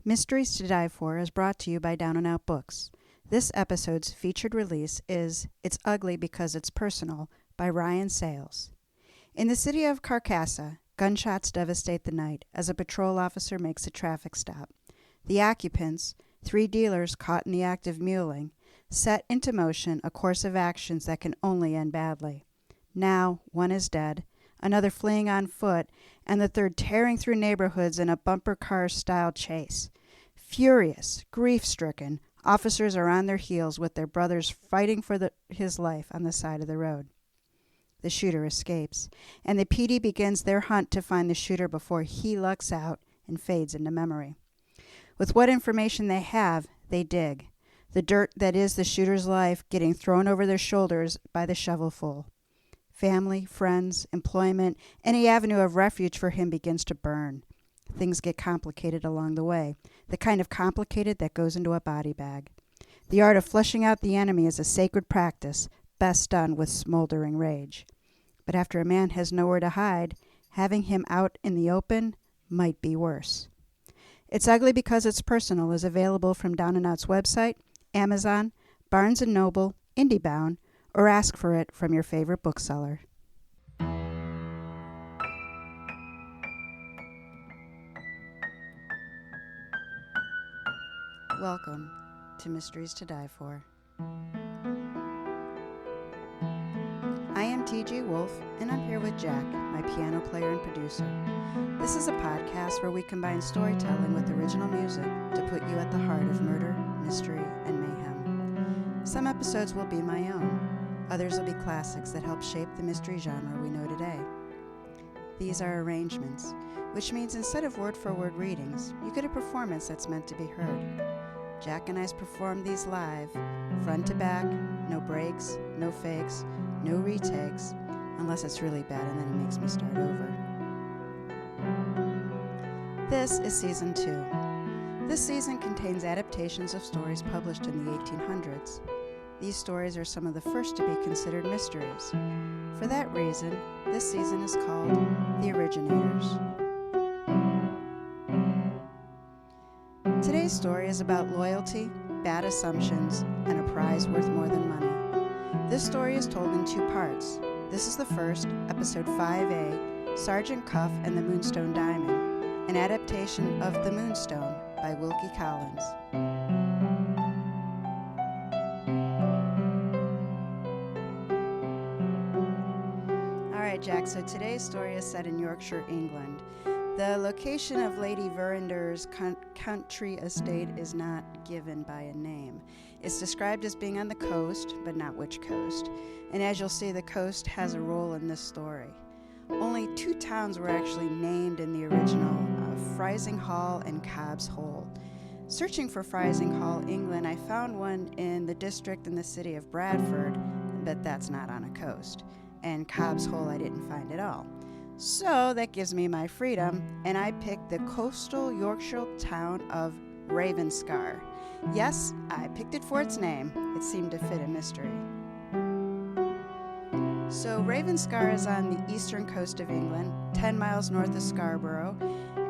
Mysteries to Die For is brought to you by Down and Out Books. This episode's featured release is It's Ugly Because It's Personal by Ryan Sales. In the city of Carcassa, gunshots devastate the night as a patrol officer makes a traffic stop. The occupants, 3 dealers caught in the act of muling, set into motion a course of actions that can only end badly. Now, one is dead, another fleeing on foot, and the third tearing through neighborhoods in a bumper car-style chase. Furious, grief-stricken, officers are on their heels with their brothers fighting for his life on the side of the road. The shooter escapes, and the PD begins their hunt to find the shooter before he lucks out and fades into memory. With what information they have, they dig. The dirt that is the shooter's life getting thrown over their shoulders by the shovelful. Family, friends, employment, any avenue of refuge for him begins to burn. Things get complicated along the way, the kind of complicated that goes into a body bag. The art of flushing out the enemy is a sacred practice, best done with smoldering rage. But after a man has nowhere to hide, having him out in the open might be worse. It's Ugly Because It's Personal is available from Down and Out's website, Amazon, Barnes & Noble, IndieBound, or ask for it from your favorite bookseller. Welcome to Mysteries to Die For. I am TG Wolff, and I'm here with Jack, my piano player and producer. This is a podcast where we combine storytelling with original music to put you at the heart of murder, mystery, and mayhem. Some episodes will be my own. Others will be classics that help shape the mystery genre we know today. These are arrangements, which means instead of word-for-word readings, you get a performance that's meant to be heard. Jack and I perform these live, front to back, no breaks, no fakes, no retakes, unless it's really bad and then it makes me start over. This is Season 2. This season contains adaptations of stories published in the 1800s. These stories are some of the first to be considered mysteries. For that reason, this season is called The Originators. Today's story is about loyalty, bad assumptions, and a prize worth more than money. This story is told in 2 parts. This is the first, episode 5A, Sergeant Cuff and the Moonstone Diamond, an adaptation of The Moonstone by Wilkie Collins. Alright, Jack, so today's story is set in Yorkshire, England. The location of Lady Verander's country estate is not given by a name. It's described as being on the coast, but not which coast. And as you'll see, the coast has a role in this story. Only 2 towns were actually named in the original, Frizing Hall and Cobb's Hole. Searching for Frizing Hall, England, I found one in the district in the city of Bradford, but that's not on a coast. And Cobb's Hole I didn't find at all. So that gives me my freedom, and I picked the coastal Yorkshire town of Ravenscar. Yes, I picked it for its name. It seemed to fit a mystery. So Ravenscar is on the eastern coast of England, 10 miles north of Scarborough,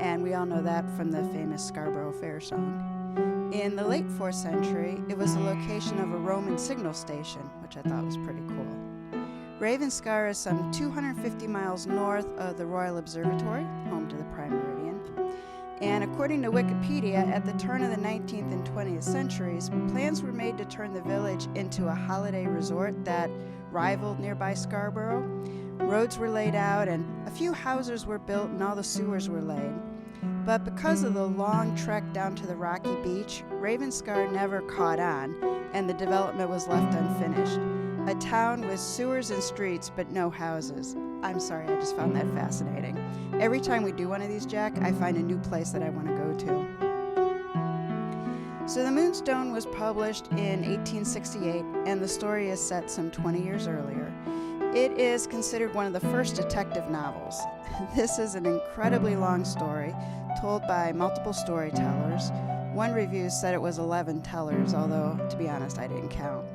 and we all know that from the famous Scarborough Fair song. In the late 4th century, it was the location of a Roman signal station, which I thought was pretty cool. Ravenscar is some 250 miles north of the Royal Observatory, home to the Prime Meridian. And according to Wikipedia, at the turn of the 19th and 20th centuries, plans were made to turn the village into a holiday resort that rivaled nearby Scarborough. Roads were laid out, and a few houses were built, and all the sewers were laid. But because of the long trek down to the rocky beach, Ravenscar never caught on, and the development was left unfinished. A town with sewers and streets, but no houses. I'm sorry, I just found that fascinating. Every time we do one of these, Jack, I find a new place that I want to go to. So The Moonstone was published in 1868, and the story is set some 20 years earlier. It is considered one of the first detective novels. This is an incredibly long story, told by multiple storytellers. One review said it was 11 tellers, although, to be honest, I didn't count.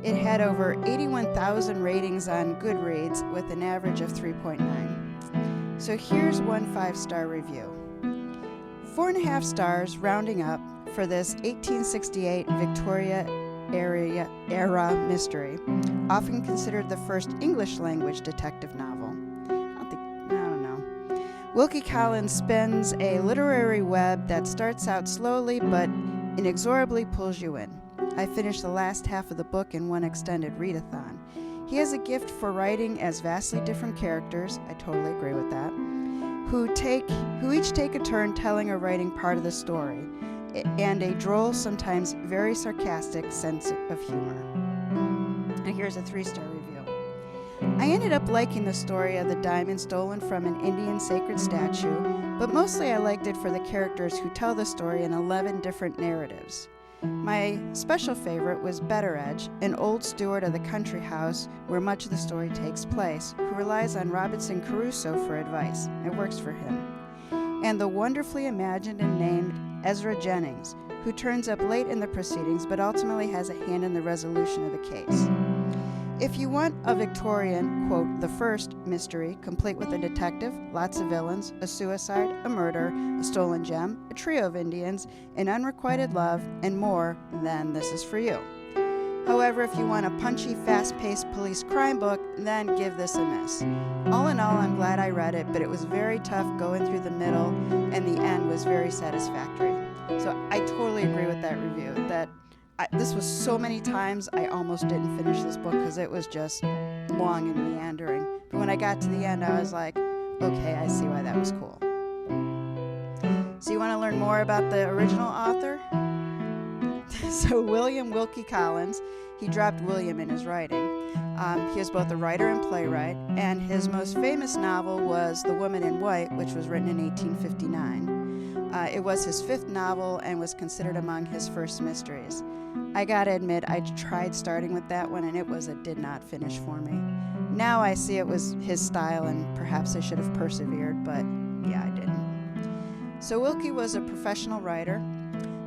It had over 81,000 ratings on Goodreads with an average of 3.9. So here's one 5-star review. 4.5 stars, rounding up, for this 1868 Victoria era mystery, often considered the first English-language detective novel. I don't know. Wilkie Collins spins a literary web that starts out slowly but inexorably pulls you in. I finished the last half of the book in one extended readathon. He has a gift for writing as vastly different characters, I totally agree with that, who each take a turn telling or writing part of the story, and a droll, sometimes very sarcastic sense of humor. And here's a 3-star review. I ended up liking the story of the diamond stolen from an Indian sacred statue, but mostly I liked it for the characters who tell the story in 11 different narratives. My special favorite was Betteredge, an old steward of the country house where much of the story takes place, who relies on Robinson Crusoe for advice. It works for him. And the wonderfully imagined and named Ezra Jennings, who turns up late in the proceedings but ultimately has a hand in the resolution of the case. If you want a Victorian, quote, the first mystery, complete with a detective, lots of villains, a suicide, a murder, a stolen gem, a trio of Indians, an unrequited love, and more, then this is for you. However, if you want a punchy, fast-paced police crime book, then give this a miss. All in all, I'm glad I read it, but it was very tough going through the middle, and the end was very satisfactory. So I totally agree with that review, that this was so many times I almost didn't finish this book because it was just long and meandering. But when I got to the end, I was like, okay, I see why that was cool. So you want to learn more about the original author? So William Wilkie Collins, he dropped William in his writing. He was both a writer and playwright, and his most famous novel was The Woman in White, which was written in 1859. It was his 5th novel and was considered among his first mysteries. I gotta admit, I tried starting with that one, and it did not finish for me. Now I see it was his style, and perhaps I should have persevered, but yeah, I didn't. So Wilkie was a professional writer.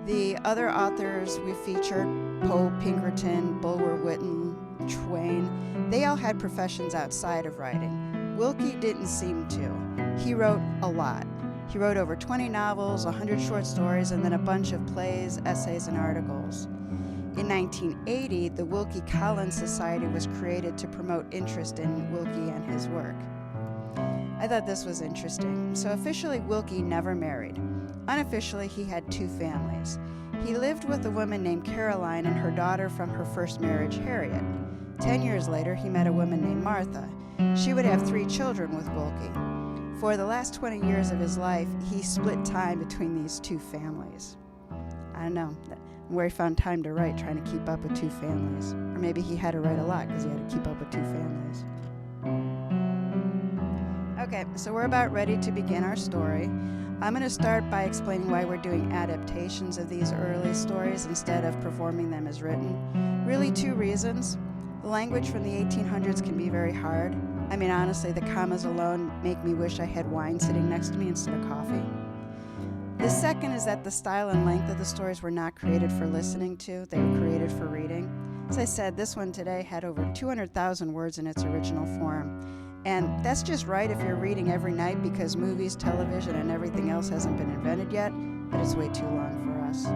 The other authors we featured, Poe, Pinkerton, Bulwer Lytton, Twain, they all had professions outside of writing. Wilkie didn't seem to. He wrote a lot. He wrote over 20 novels, 100 short stories, and then a bunch of plays, essays, and articles. In 1980, the Wilkie Collins Society was created to promote interest in Wilkie and his work. I thought this was interesting. So officially, Wilkie never married. Unofficially, he had 2 families. He lived with a woman named Caroline and her daughter from her first marriage, Harriet. 10 years later, he met a woman named Martha. She would have 3 children with Wilkie. For the last 20 years of his life, he split time between these 2 families. I don't know where he found time to write, trying to keep up with 2 families. Or maybe he had to write a lot because he had to keep up with 2 families. Okay, so we're about ready to begin our story. I'm going to start by explaining why we're doing adaptations of these early stories instead of performing them as written. Really 2 reasons. The language from the 1800s can be very hard. I mean, honestly, the commas alone make me wish I had wine sitting next to me instead of coffee. The second is that the style and length of the stories were not created for listening to, they were created for reading. As I said, this one today had over 200,000 words in its original form. And that's just right if you're reading every night because movies, television, and everything else hasn't been invented yet, but it's way too long for us.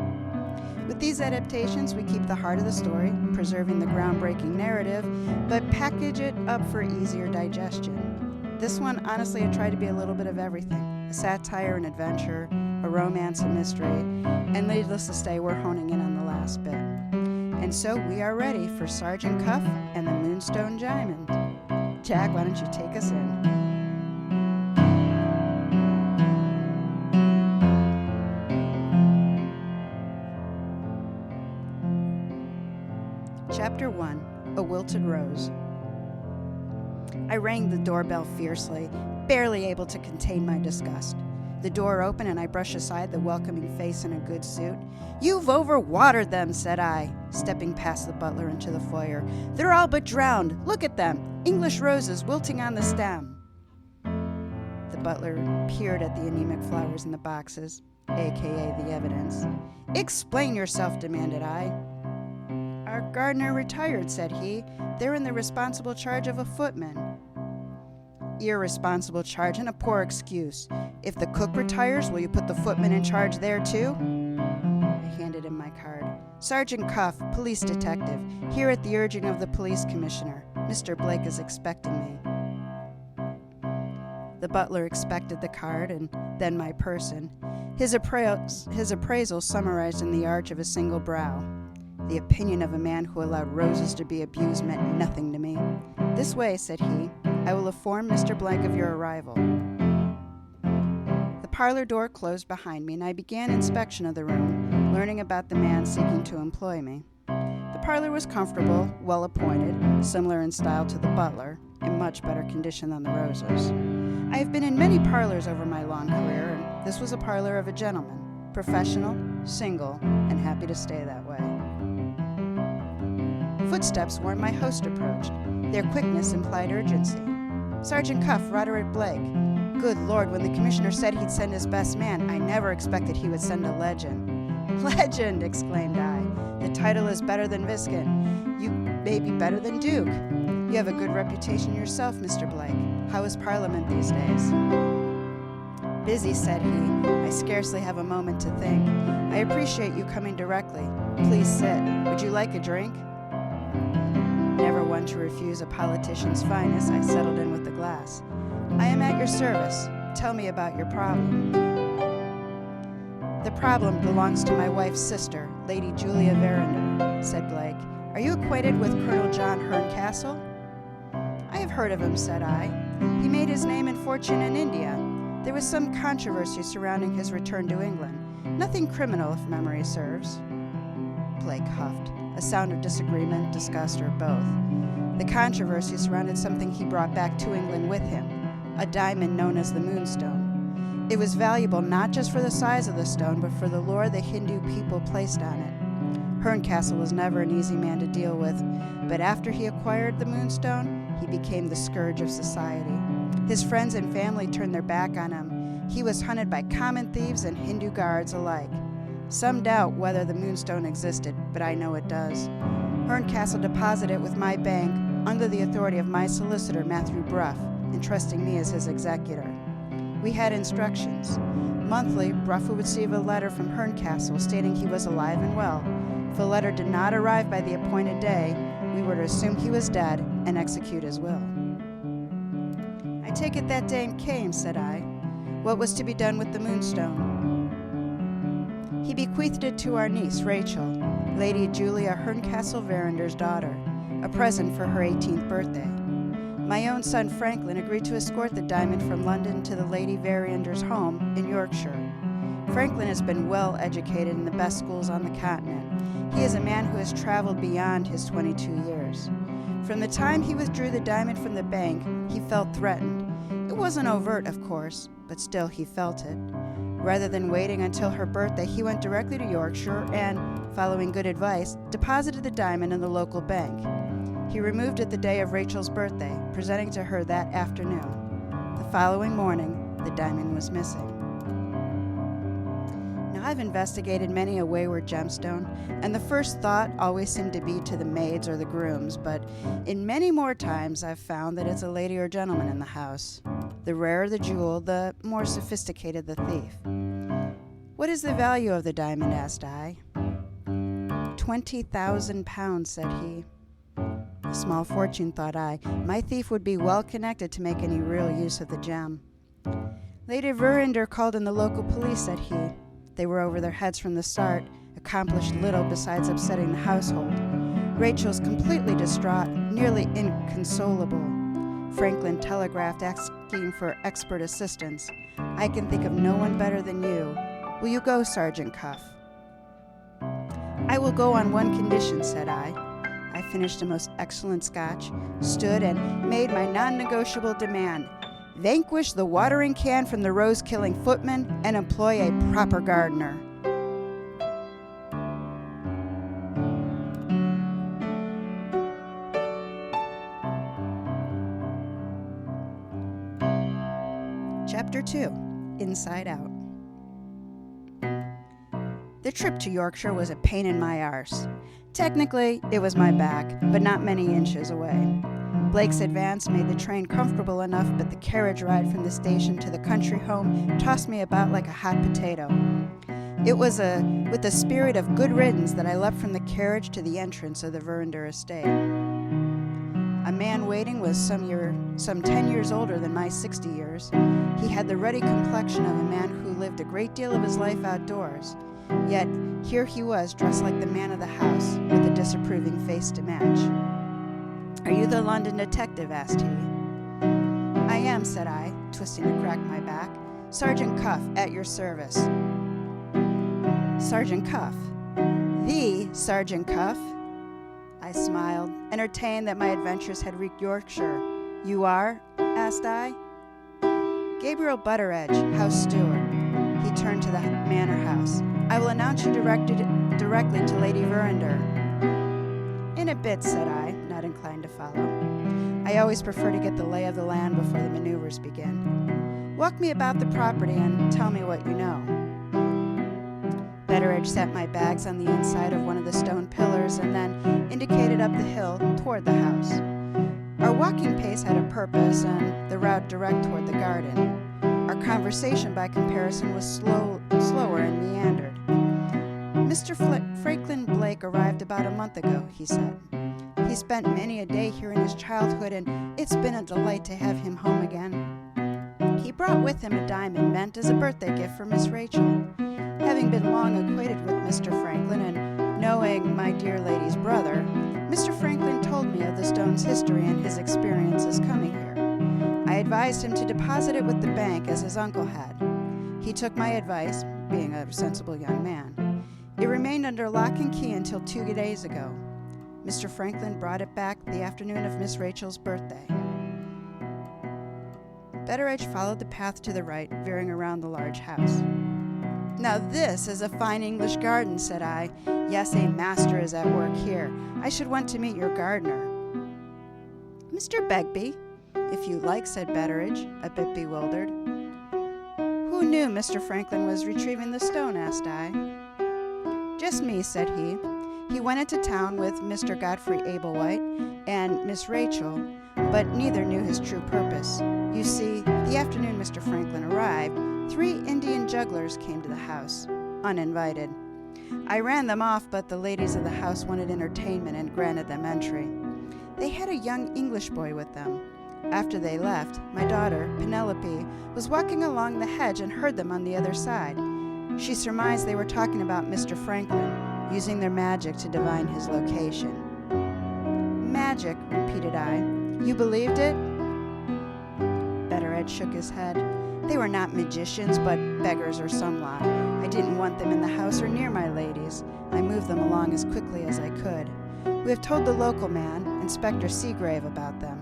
With these adaptations, we keep the heart of the story, preserving the groundbreaking narrative, but package it up for easier digestion. This one, honestly, I tried to be a little bit of everything. A satire, an adventure, a romance, a mystery, and needless to say, we're honing in on the last bit. And so we are ready for Sergeant Cuff and the Moonstone Diamond. Jack, why don't you take us in? Chapter 1, A Wilted Rose. I rang the doorbell fiercely, barely able to contain my disgust. The door opened and I brushed aside the welcoming face in a good suit. "You've overwatered them," said I, stepping past the butler into the foyer. "They're all but drowned. Look at them. English roses wilting on the stem." The butler peered at the anemic flowers in the boxes, a.k.a. the evidence. "Explain yourself," demanded I. "Our gardener retired," said he. "They're in the responsible charge of a footman." irresponsible charge and a poor excuse. If the cook retires, will you put the footman in charge there too? I handed him my card. Sergeant Cuff, police detective, here at the urging of the police commissioner. Mr. Blake is expecting me. The butler expected the card and then my person. His appraisal summarized in the arch of a single brow. The opinion of a man who allowed roses to be abused meant nothing to me. This way, said he. I will inform Mr. Blank of your arrival. The parlor door closed behind me, and I began inspection of the room, learning about the man seeking to employ me. The parlor was comfortable, well appointed, similar in style to the butler, in much better condition than the Roses. I have been in many parlors over my long career, and this was a parlor of a gentleman, professional, single, and happy to stay that way. Footsteps warned my host approached. Their quickness implied urgency. Sergeant Cuff, Roderick Blake. Good Lord, when the commissioner said he'd send his best man, I never expected he would send a legend. Legend, exclaimed I. The title is better than Viscount. You may be better than Duke. You have a good reputation yourself, Mr. Blake. How is Parliament these days? Busy, said he. I scarcely have a moment to think. I appreciate you coming directly. Please sit. Would you like a drink? Never one to refuse a politician's finest, I settled in with the glass. I am at your service. Tell me about your problem. The problem belongs to my wife's sister, Lady Julia Verinder, said Blake. Are you acquainted with Colonel John Herncastle? I have heard of him, said I. He made his name and fortune in India. There was some controversy surrounding his return to England. Nothing criminal, if memory serves. Blake huffed, a sound of disagreement, disgust, or both. The controversy surrounded something he brought back to England with him, a diamond known as the Moonstone. It was valuable not just for the size of the stone, but for the lore the Hindu people placed on it. Herncastle was never an easy man to deal with, but after he acquired the Moonstone, he became the scourge of society. His friends and family turned their back on him. He was hunted by common thieves and Hindu guards alike. Some doubt whether the Moonstone existed, but I know it does. Herncastle deposited it with my bank under the authority of my solicitor, Matthew Bruff, entrusting me as his executor. We had instructions. Monthly, Bruff would receive a letter from Herncastle stating he was alive and well. If the letter did not arrive by the appointed day, we were to assume he was dead and execute his will. I take it that day came, said I. What was to be done with the Moonstone? He bequeathed it to our niece, Rachel, Lady Julia Herncastle Verinder's daughter, a present for her 18th birthday. My own son Franklin agreed to escort the diamond from London to the Lady Verinder's home in Yorkshire. Franklin has been well educated in the best schools on the continent. He is a man who has traveled beyond his 22 years. From the time he withdrew the diamond from the bank, he felt threatened. It wasn't overt, of course, but still he felt it. Rather than waiting until her birthday, he went directly to Yorkshire and, following good advice, deposited the diamond in the local bank. He removed it the day of Rachel's birthday, presenting to her that afternoon. The following morning, the diamond was missing. Now, I've investigated many a wayward gemstone, and the first thought always seemed to be to the maids or the grooms, but in many more times I've found that it's a lady or gentleman in the house. The rarer the jewel, the more sophisticated the thief. What is the value of the diamond, asked I. 20,000 pounds, said he. A small fortune, thought I. My thief would be well connected to make any real use of the gem. Lady Verinder called in the local police, said he. They were over their heads from the start, accomplished little besides upsetting the household. Rachel's completely distraught, nearly inconsolable. Franklin telegraphed asking for expert assistance. I can think of no one better than you. Will you go, Sergeant Cuff? I will go on one condition, said I. I finished a most excellent scotch, stood and made my non-negotiable demand. Vanquish the watering can from the rose-killing footman and employ a proper gardener. Chapter 2, Inside Out. The trip to Yorkshire was a pain in my arse. Technically, it was my back, but not many inches away. Blake's advance made the train comfortable enough, but the carriage ride from the station to the country home tossed me about like a hot potato. It was with the spirit of good riddance that I leapt from the carriage to the entrance of the Verinder estate. A man waiting was some 10 years older than my 60 years. He had the ruddy complexion of a man who lived a great deal of his life outdoors. Yet here he was, dressed like the man of the house, with a disapproving face to match. "Are you the London detective?" asked he. "I am," said I, twisting to crack my back. "Sergeant Cuff, at your service." "Sergeant Cuff? The Sergeant Cuff?" I smiled, entertained that my adventures had reached Yorkshire. "You are?" asked I. "Gabriel Butteredge, house steward." He turned to the manor house. "I will announce you directly to Lady Verinder." "In a bit," said I, not inclined to follow. I always prefer to get the lay of the land before the maneuvers begin. "Walk me about the property and tell me what you know." Betteredge set my bags on the inside of one of the stone pillars and then indicated up the hill toward the house. Our walking pace had a purpose and the route direct toward the garden. Our conversation, by comparison, was slower and meandered. "Mr. Franklin Blake arrived about a month ago," he said. "He spent many a day here in his childhood, and it's been a delight to have him home again. He brought with him a diamond meant as a birthday gift for Miss Rachel. Having been long acquainted with Mr. Franklin and knowing my dear lady's brother, Mr. Franklin told me of the stone's history and his experiences coming here. I advised him to deposit it with the bank as his uncle had. He took my advice, being a sensible young man. It remained under lock and key until 2 days ago. Mr. Franklin brought it back the afternoon of Miss Rachel's birthday." Betteredge followed the path to the right, veering around the large house. "Now this is a fine English garden," said I. "Yes, a master is at work here. I should want to meet your gardener." "Mr. Begbie, if you like," said Betteredge, a bit bewildered. "Who knew Mr. Franklin was retrieving the stone?" asked I. "Just me," said he. "He went into town with Mr. Godfrey Ablewhite and Miss Rachel, but neither knew his true purpose. You see, the afternoon Mr. Franklin arrived, 3 Indian jugglers came to the house, uninvited. I ran them off, but the ladies of the house wanted entertainment and granted them entry. They had a young English boy with them. After they left, my daughter, Penelope, was walking along the hedge and heard them on the other side. She surmised they were talking about Mr. Franklin, using their magic to divine his location." "Magic," repeated I. "You believed it?" Betteredge shook his head. "They were not magicians, but beggars or some lot. I didn't want them in the house or near my ladies. I moved them along as quickly as I could. We have told the local man, Inspector Seagrave, about them.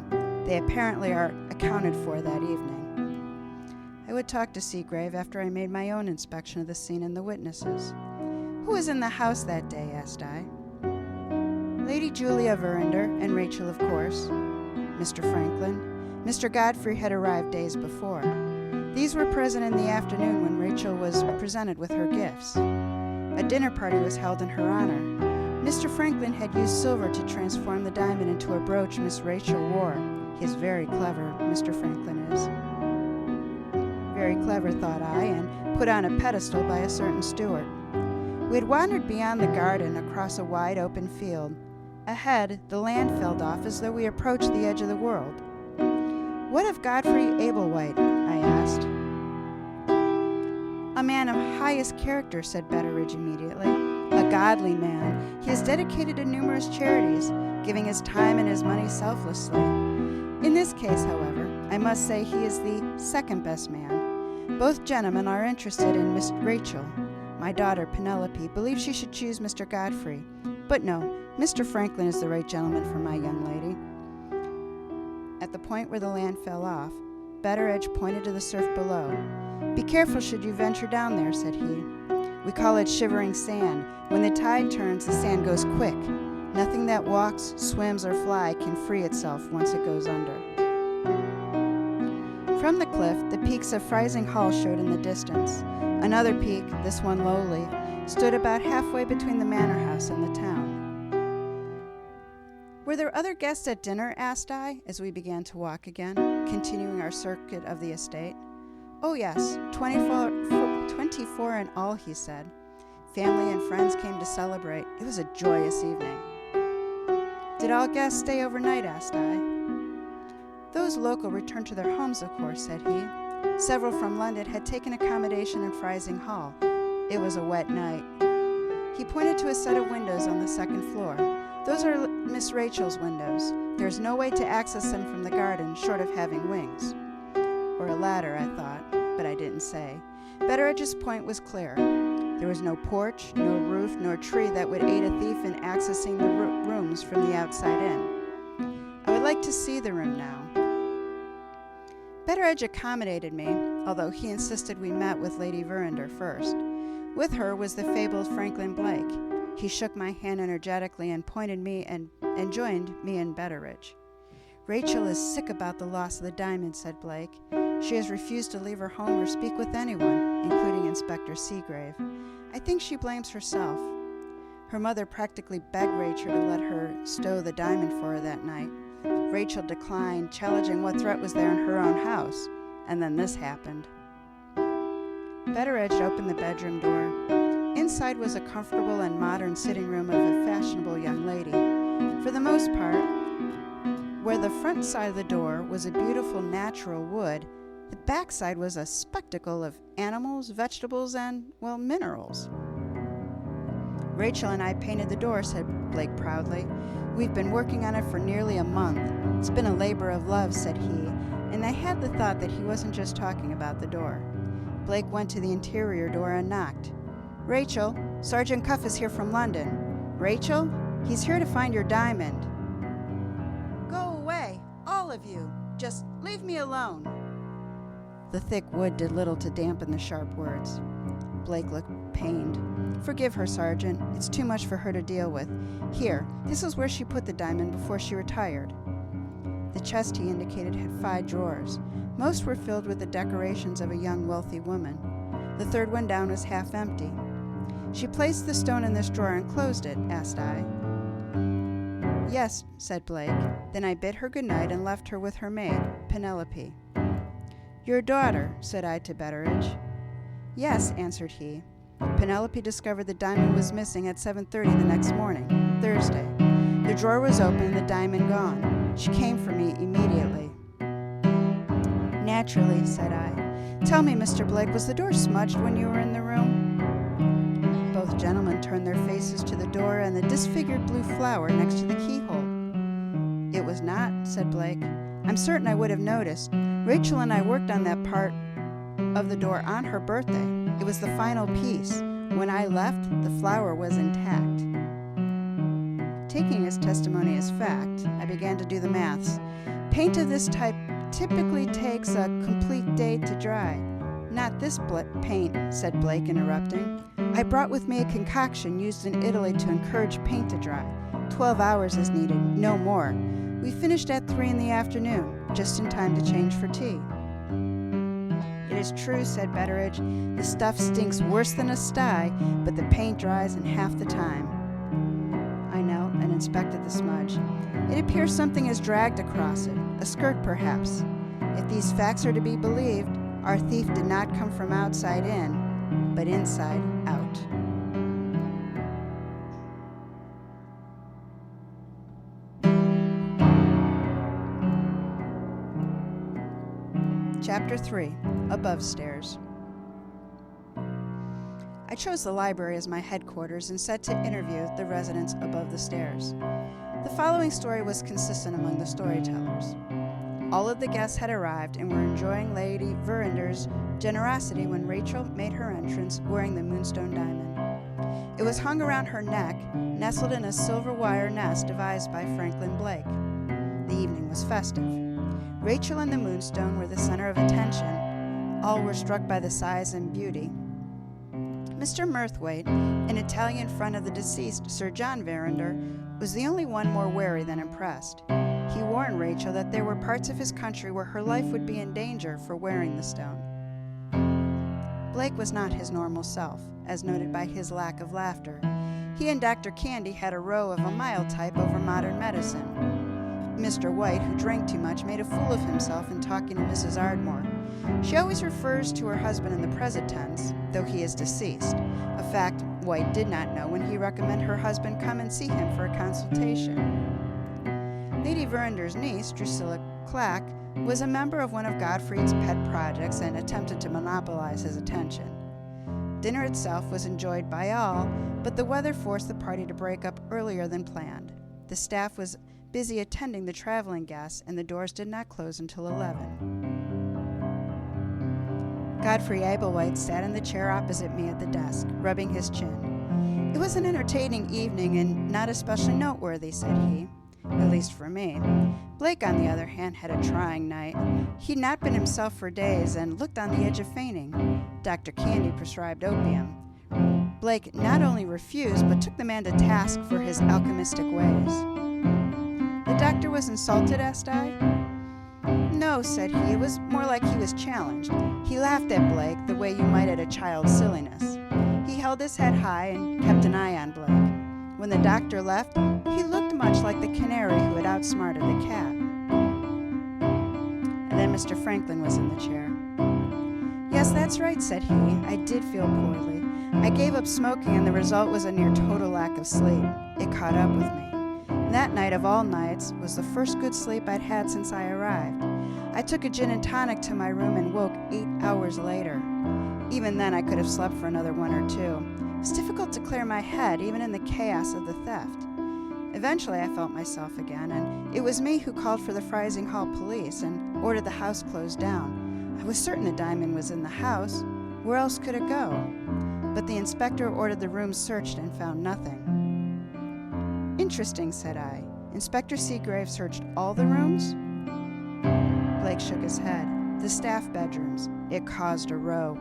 They apparently are accounted for that evening." I would talk to Seagrave after I made my own inspection of the scene and the witnesses. "Who was in the house that day?" asked I. "Lady Julia Verinder and Rachel, of course. Mr. Franklin. Mr. Godfrey had arrived days before. These were present in the afternoon when Rachel was presented with her gifts. A dinner party was held in her honor. Mr. Franklin had used silver to transform the diamond into a brooch Miss Rachel wore. He is very clever, Mr. Franklin is." Very clever, thought I, and put on a pedestal by a certain steward. We had wandered beyond the garden across a wide open field. Ahead, the land fell off as though we approached the edge of the world. "What of Godfrey Ablewhite?" I asked. "A man of highest character," said Betteredge immediately. "A godly man. He is dedicated to numerous charities, giving his time and his money selflessly. In this case, however, I must say he is the second best man. Both gentlemen are interested in Miss Rachel. My daughter, Penelope, believes she should choose Mr. Godfrey. But no, Mr. Franklin is the right gentleman for my young lady." At the point where the land fell off, Betteredge pointed to the surf below. "Be careful should you venture down there," said he. "We call it shivering sand. When the tide turns, the sand goes quick. Nothing that walks, swims, or flies can free itself once it goes under." From the cliff, the peaks of Freising Hall showed in the distance. Another peak, this one lowly, stood about halfway between the manor house and the town. Were there other guests at dinner, asked I, as we began to walk again, continuing our circuit of the estate. Oh yes, 24 in all, he said. Family and friends came to celebrate. It was a joyous evening. Did all guests stay overnight, asked I. Those local returned to their homes, of course, said he. Several from London had taken accommodation in Freising Hall. It was a wet night. He pointed to a set of windows on the second floor. Those are Miss Rachel's windows. There's no way to access them from the garden, short of having wings. Or a ladder, I thought, but I didn't say. Betteridge's point was clear. There was no porch, no roof, nor tree that would aid a thief in accessing the rooms from the outside in. I would like to see the room now. Betteridge accommodated me, although he insisted we met with Lady Verinder first. With her was the fabled Franklin Blake. He shook my hand energetically and pointed me and joined me and Betteridge. Rachel is sick about the loss of the diamond, said Blake. She has refused to leave her home or speak with anyone, including Inspector Seagrave. I think she blames herself. Her mother practically begged Rachel to let her stow the diamond for her that night. Rachel declined, challenging what threat was there in her own house. And then this happened. Betteridge opened the bedroom door. Inside was a comfortable and modern sitting room of a fashionable young lady. For the most part, where the front side of the door was a beautiful natural wood, the back side was a spectacle of animals, vegetables, and, well, minerals. Rachel and I painted the door, said Blake proudly. We've been working on it for nearly a month. It's been a labor of love, said he, and I had the thought that he wasn't just talking about the door. Blake went to the interior door and knocked. Rachel, Sergeant Cuff is here from London. Rachel, he's here to find your diamond. Go away, all of you. Just leave me alone. The thick wood did little to dampen the sharp words. Blake looked pained. Forgive her, Sergeant. It's too much for her to deal with. Here, this is where she put the diamond before she retired. The chest he indicated had 5 drawers. Most were filled with the decorations of a young, wealthy woman. The third one down was half empty. She placed the stone in this drawer and closed it, asked I. Yes, said Blake. Then I bid her good night and left her with her maid, Penelope. Your daughter, said I to Betteridge. Yes, answered he. Penelope discovered the diamond was missing at 7:30 the next morning, Thursday. The drawer was open and the diamond gone. She came for me immediately. Naturally, said I. Tell me, Mr. Blake, was the door smudged when you were in the room? Both gentlemen turned their faces to the door and the disfigured blue flower next to the keyhole. It was not, said Blake. I'm certain I would have noticed. Rachel and I worked on that part of the door on her birthday. It was the final piece. When I left, the flower was intact. Taking his testimony as fact, I began to do the maths. Paint of this type typically takes a complete day to dry. Not this paint, said Blake, interrupting. I brought with me a concoction used in Italy to encourage paint to dry. 12 hours is needed, no more. We finished at 3 in the afternoon, just in time to change for tea. It is true, said Betteridge. The stuff stinks worse than a sty, but the paint dries in half the time. I knelt and inspected the smudge. It appears something is dragged across it, a skirt perhaps. If these facts are to be believed, our thief did not come from outside in, but inside out. Chapter 3, Above Stairs. I chose the library as my headquarters and set to interview the residents above the stairs. The following story was consistent among the storytellers. All of the guests had arrived and were enjoying Lady Verinder's generosity when Rachel made her entrance wearing the Moonstone diamond. It was hung around her neck, nestled in a silver wire nest devised by Franklin Blake. The evening was festive. Rachel and the Moonstone were the center of attention. All were struck by the size and beauty. Mr. Murthwaite, an Italian friend of the deceased Sir John Verinder, was the only one more wary than impressed. He warned Rachel that there were parts of his country where her life would be in danger for wearing the stone. Blake was not his normal self, as noted by his lack of laughter. He and Dr. Candy had a row of a mild type over modern medicine. Mr. White, who drank too much, made a fool of himself in talking to Mrs. Ardmore. She always refers to her husband in the present tense, though he is deceased, a fact White did not know when he recommended her husband come and see him for a consultation. Lady Verander's niece, Drusilla Clack, was a member of one of Godfrey's pet projects and attempted to monopolize his attention. Dinner itself was enjoyed by all, but the weather forced the party to break up earlier than planned. The staff was busy attending the traveling guests, and the doors did not close until 11. Godfrey Ablewhite sat in the chair opposite me at the desk, rubbing his chin. It was an entertaining evening and not especially noteworthy, said he, at least for me. Blake, on the other hand, had a trying night. He'd not been himself for days and looked on the edge of fainting. Dr. Candy prescribed opium. Blake not only refused, but took the man to task for his alchemistic ways. The doctor was insulted, asked I. No, said he. It was more like he was challenged. He laughed at Blake the way you might at a child's silliness. He held his head high and kept an eye on Blake. When the doctor left, he looked much like the canary who had outsmarted the cat. And then Mr. Franklin was in the chair. Yes, that's right, said he. I did feel poorly. I gave up smoking, and the result was a near total lack of sleep. It caught up with me. And that night of all nights was the first good sleep I'd had since I arrived. I took a gin and tonic to my room and woke 8 hours later. Even then, I could have slept for another 1 or 2. It was difficult to clear my head, even in the chaos of the theft. Eventually, I felt myself again, and it was me who called for the Freising Hall police and ordered the house closed down. I was certain the diamond was in the house. Where else could it go? But the inspector ordered the room searched and found nothing. Interesting, said I. Inspector Seagrave searched all the rooms? Blake shook his head. The staff bedrooms. It caused a row.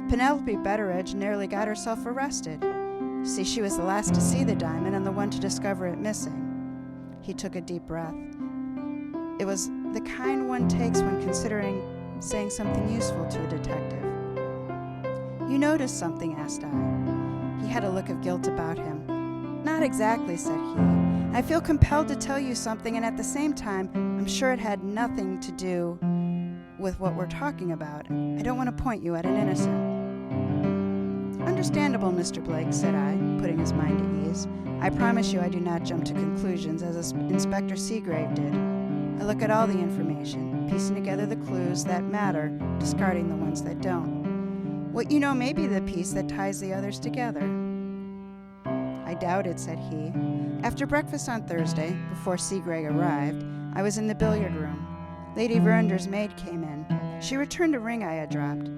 Penelope Betteredge nearly got herself arrested. See, she was the last to see the diamond and the one to discover it missing. He took a deep breath. It was the kind one takes when considering saying something useful to a detective. You noticed something, asked I. He had a look of guilt about him. Not exactly, said he. I feel compelled to tell you something, and at the same time, I'm sure it had nothing to do with what we're talking about. I don't want to point you at an innocent. Understandable, Mr. Blake, said I, putting his mind at ease. I promise you I do not jump to conclusions as Inspector Seagrave did. I look at all the information, piecing together the clues that matter, discarding the ones that don't. What you know may be the piece that ties the others together. I doubt it, said he. After breakfast on Thursday, before Seagrave arrived, I was in the billiard room. Lady Verander's maid came in. She returned a ring I had dropped.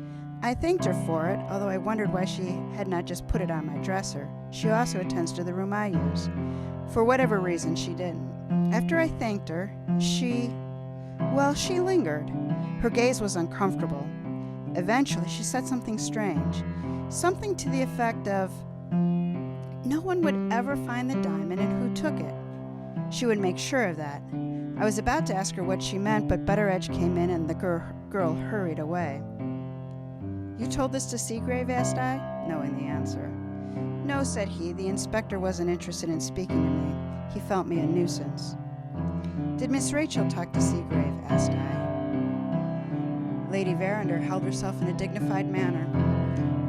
I thanked her for it, although I wondered why she had not just put it on my dresser. She also attends to the room I use. For whatever reason, she didn't. After I thanked her, she lingered. Her gaze was uncomfortable. Eventually, she said something strange. Something to the effect of, no one would ever find the diamond and who took it. She would make sure of that. I was about to ask her what she meant, but Betteredge came in and the girl hurried away. You told this to Seagrave, asked I, knowing the answer. No, said he. The inspector wasn't interested in speaking to me. He felt me a nuisance. Did Miss Rachel talk to Seagrave, asked I. Lady Verander held herself in a dignified manner.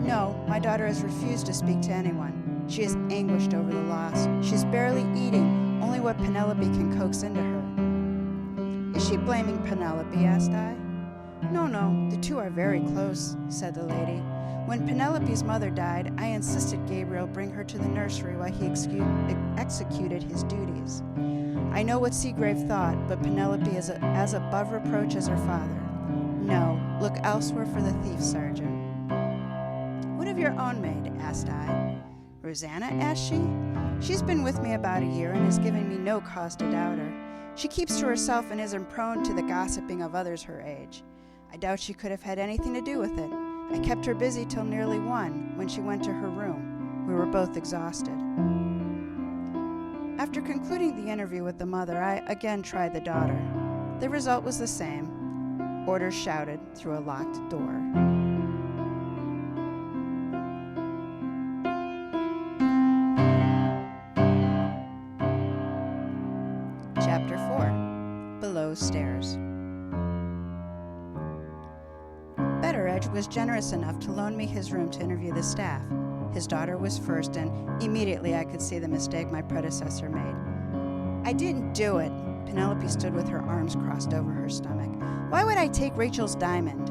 No, my daughter has refused to speak to anyone. She is anguished over the loss. She's barely eating, only what Penelope can coax into her. Is she blaming Penelope, asked I. No, the two are very close, said the lady. When Penelope's mother died, I insisted Gabriel bring her to the nursery while he executed his duties. I know what Seagrave thought, but Penelope is as above reproach as her father. No, look elsewhere for the thief, Sergeant. What of your own maid, asked I. Rosanna, asked she. She's been with me about a year and has given me no cause to doubt her. She keeps to herself and isn't prone to the gossiping of others her age. I doubt she could have had anything to do with it. I kept her busy till nearly 1, when she went to her room. We were both exhausted. After concluding the interview with the mother, I again tried the daughter. The result was the same. Orders shouted through a locked door. closed stairs. Betteredge was generous enough to loan me his room to interview the staff. His daughter was first, and immediately I could see the mistake my predecessor made. "I didn't do it." Penelope stood with her arms crossed over her stomach. "Why would I take Rachel's diamond?"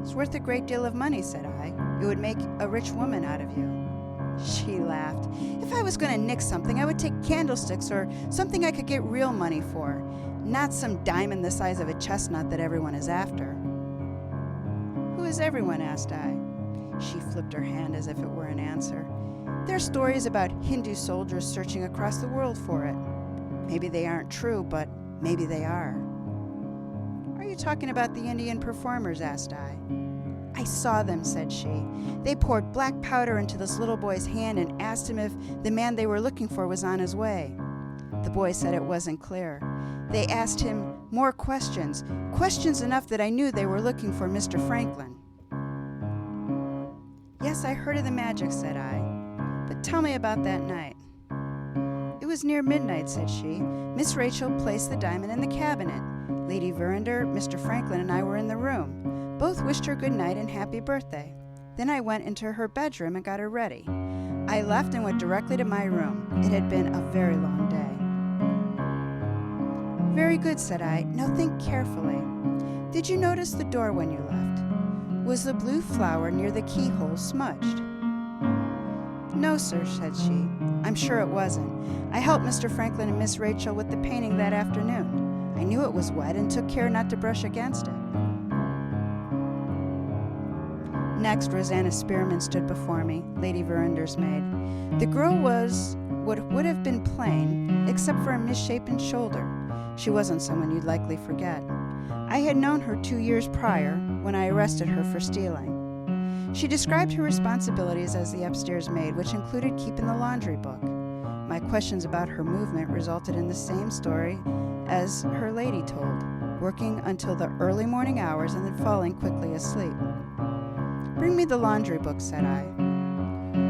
"It's worth a great deal of money," said I. "It would make a rich woman out of you." She laughed. "If I was going to nick something, I would take candlesticks or something I could get real money for, not some diamond the size of a chestnut that everyone is after." "Who is everyone?" asked I. She flipped her hand as if it were an answer. "There are stories about Hindu soldiers searching across the world for it. Maybe they aren't true, but maybe they are." "Are you talking about the Indian performers?" asked I. "I saw them," said she. "They poured black powder into this little boy's hand and asked him if the man they were looking for was on his way. The boy said it wasn't clear. They asked him more questions, questions enough that I knew they were looking for Mr. Franklin." "Yes, I heard of the magic," said I. "But tell me about that night." "It was near midnight," said she. "Miss Rachel placed the diamond in the cabinet. Lady Verinder, Mr. Franklin, and I were in the room. Both wished her good night and happy birthday. Then I went into her bedroom and got her ready. I left and went directly to my room. It had been a very long day." "Very good," said I. "Now think carefully. Did you notice the door when you left? Was the blue flower near the keyhole smudged?" "No, sir," said she. "I'm sure it wasn't. I helped Mr. Franklin and Miss Rachel with the painting that afternoon. I knew it was wet and took care not to brush against it." Next, Rosanna Spearman stood before me, Lady Verinder's maid. The girl was what would have been plain, except for a misshapen shoulder. She wasn't someone you'd likely forget. I had known her 2 years prior, when I arrested her for stealing. She described her responsibilities as the upstairs maid, which included keeping the laundry book. My questions about her movement resulted in the same story as her lady told, working until the early morning hours and then falling quickly asleep. "Bring me the laundry book," said I.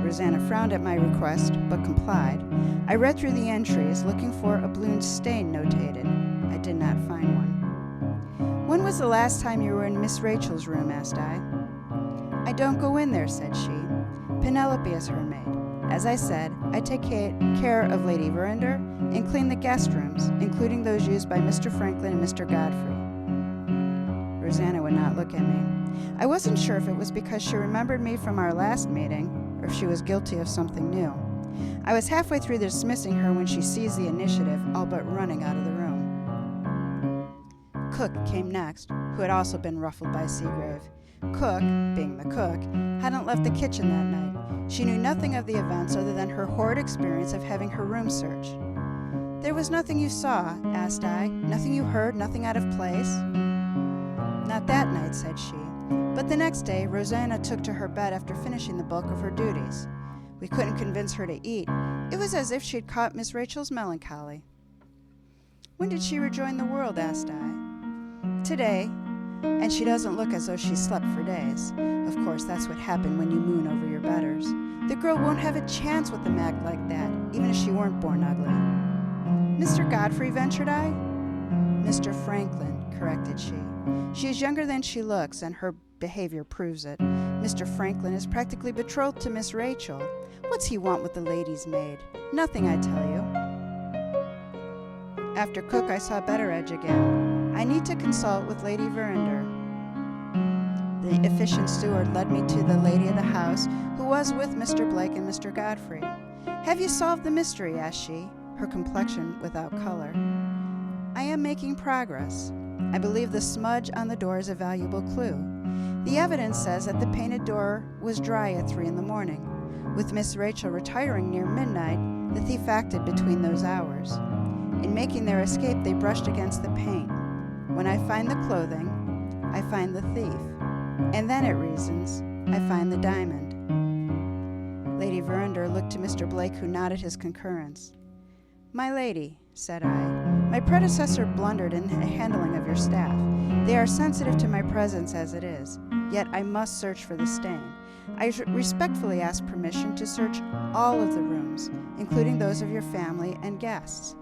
Rosanna frowned at my request, but complied. I read through the entries, looking for a balloon stain notated. I did not find one. "When was the last time you were in Miss Rachel's room?" asked I. "I don't go in there," said she. "Penelope is her maid. As I said, I take care of Lady Verinder and clean the guest rooms, including those used by Mr. Franklin and Mr. Godfrey." Rosanna would not look at me. I wasn't sure if it was because she remembered me from our last meeting, or if she was guilty of something new. I was halfway through dismissing her when she seized the initiative, all but running out of the room. Cook came next, who had also been ruffled by Seagrave. Cook, being the cook, hadn't left the kitchen that night. She knew nothing of the events other than her horrid experience of having her room searched. "There was nothing you saw?" asked I. "Nothing you heard? Nothing out of place?" "Not that night," said she. But the next day, Rosanna took to her bed after finishing the bulk of her duties. We couldn't convince her to eat. It was as if she'd caught Miss Rachel's melancholy. "When did she rejoin the world?" asked I. "Today, and she doesn't look as though she slept for days. Of course, that's what happened when you moon over your betters. The girl won't have a chance with a mag like that, even if she weren't born ugly." "Mr. Godfrey," ventured I. "Mr. Franklin," corrected she. "She is younger than she looks, and her behavior proves it. Mr. Franklin is practically betrothed to Miss Rachel. What's he want with the lady's maid? Nothing, I tell you." After Cook, I saw Betteredge again. "I need to consult with Lady Verinder." The efficient steward led me to the lady of the house, who was with Mr. Blake and Mr. Godfrey. "Have you solved the mystery?" asked she, her complexion without color. "I am making progress. I believe the smudge on the door is a valuable clue. The evidence says that the painted door was dry at 3 a.m. With Miss Rachel retiring near midnight, the thief acted between those hours. In making their escape, they brushed against the paint. When I find the clothing, I find the thief. And then, it reasons, I find the diamond." Lady Verinder looked to Mr. Blake, who nodded his concurrence. "My lady," said I, "my predecessor blundered in the handling of your staff. They are sensitive to my presence as it is, yet I must search for the stain. I respectfully ask permission to search all of the rooms, including those of your family and guests."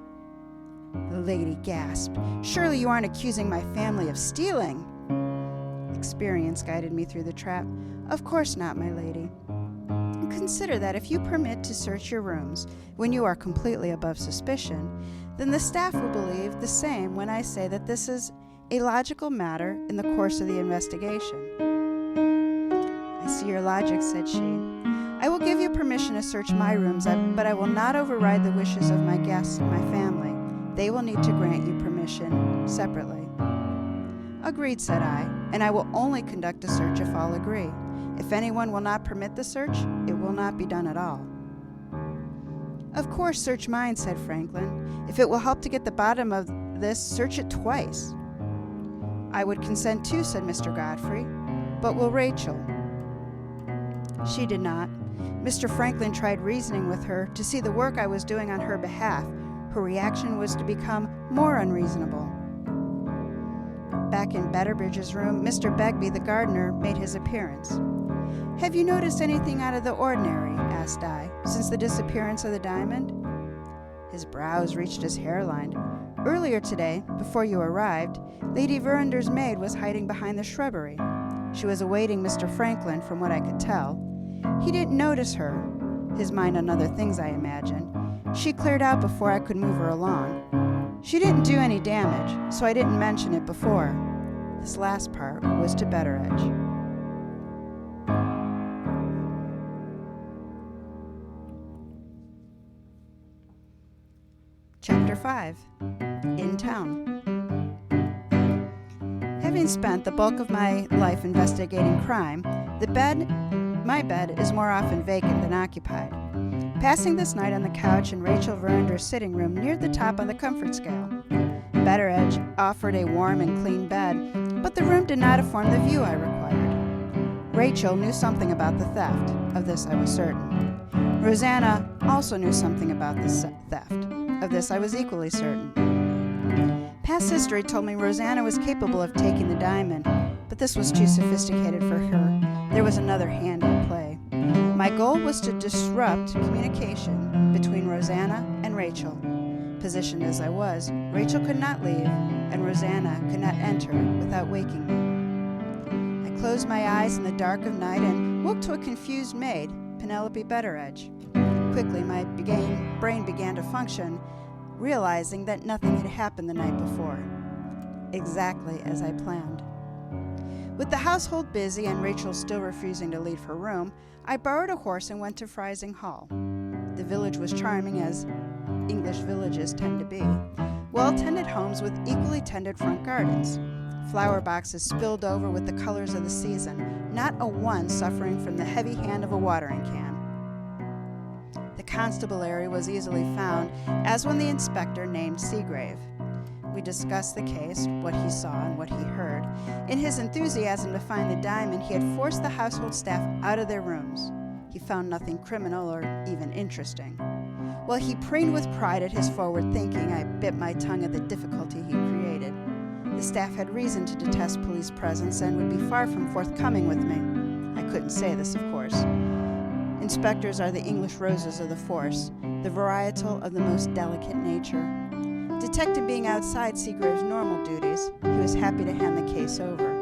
The lady gasped. "Surely you aren't accusing my family of stealing?" Experience guided me through the trap. "Of course not, my lady. Consider that if you permit to search your rooms when you are completely above suspicion, then the staff will believe the same when I say that this is a logical matter in the course of the investigation." "I see your logic," said she. "I will give you permission to search my rooms, but I will not override the wishes of my guests and my family. They will need to grant you permission separately." "Agreed," said I, "and I will only conduct a search if all agree. If anyone will not permit the search, it will not be done at all." "Of course, search mine," said Franklin. "If it will help to get the bottom of this, search it twice." "I would consent too," said Mr. Godfrey. "But will Rachel?" She did not. Mr. Franklin tried reasoning with her to see the work I was doing on her behalf. Her reaction was to become more unreasonable. Back in Betterbridge's room, Mr. Begbie, the gardener, made his appearance. "Have you noticed anything out of the ordinary," asked I, "since the disappearance of the diamond?" His brows reached his hairline. "Earlier today, before you arrived, Lady Verander's maid was hiding behind the shrubbery. She was awaiting Mr. Franklin, from what I could tell. He didn't notice her, his mind on other things, I imagine. She cleared out before I could move her along. She didn't do any damage, so I didn't mention it before." This last part was to Betteredge. Chapter 5. In Town. Having spent the bulk of my life investigating crime, my bed is more often vacant than occupied. Passing this night on the couch in Rachel Verander's sitting room neared the top on the comfort scale. Betteredge offered a warm and clean bed, but the room did not afford the view I required. Rachel knew something about the theft. Of this I was certain. Rosanna also knew something about the theft. Of this I was equally certain. Past history told me Rosanna was capable of taking the diamond, but this was too sophisticated for her. There was another hand at play. My goal was to disrupt communication between Rosanna and Rachel. Positioned as I was, Rachel could not leave, and Rosanna could not enter without waking me. I closed my eyes in the dark of night and woke to a confused maid, Penelope Betteredge. Quickly, my brain began to function, realizing that nothing had happened the night before. Exactly as I planned. With the household busy and Rachel still refusing to leave her room, I borrowed a horse and went to Freising Hall. The village was charming, as English villages tend to be. Well-tended homes with equally tended front gardens. Flower boxes spilled over with the colors of the season, not a one suffering from the heavy hand of a watering can. The constabulary was easily found, as when the inspector named Seagrave. We discussed the case, what he saw and what he heard. In his enthusiasm to find the diamond, he had forced the household staff out of their rooms. He found nothing criminal or even interesting. While he preened with pride at his forward thinking, I bit my tongue at the difficulty he created. The staff had reason to detest police presence and would be far from forthcoming with me. I couldn't say this, of course. Inspectors are the English roses of the force, the varietal of the most delicate nature. Detective being outside Seagrave's normal duties, he was happy to hand the case over.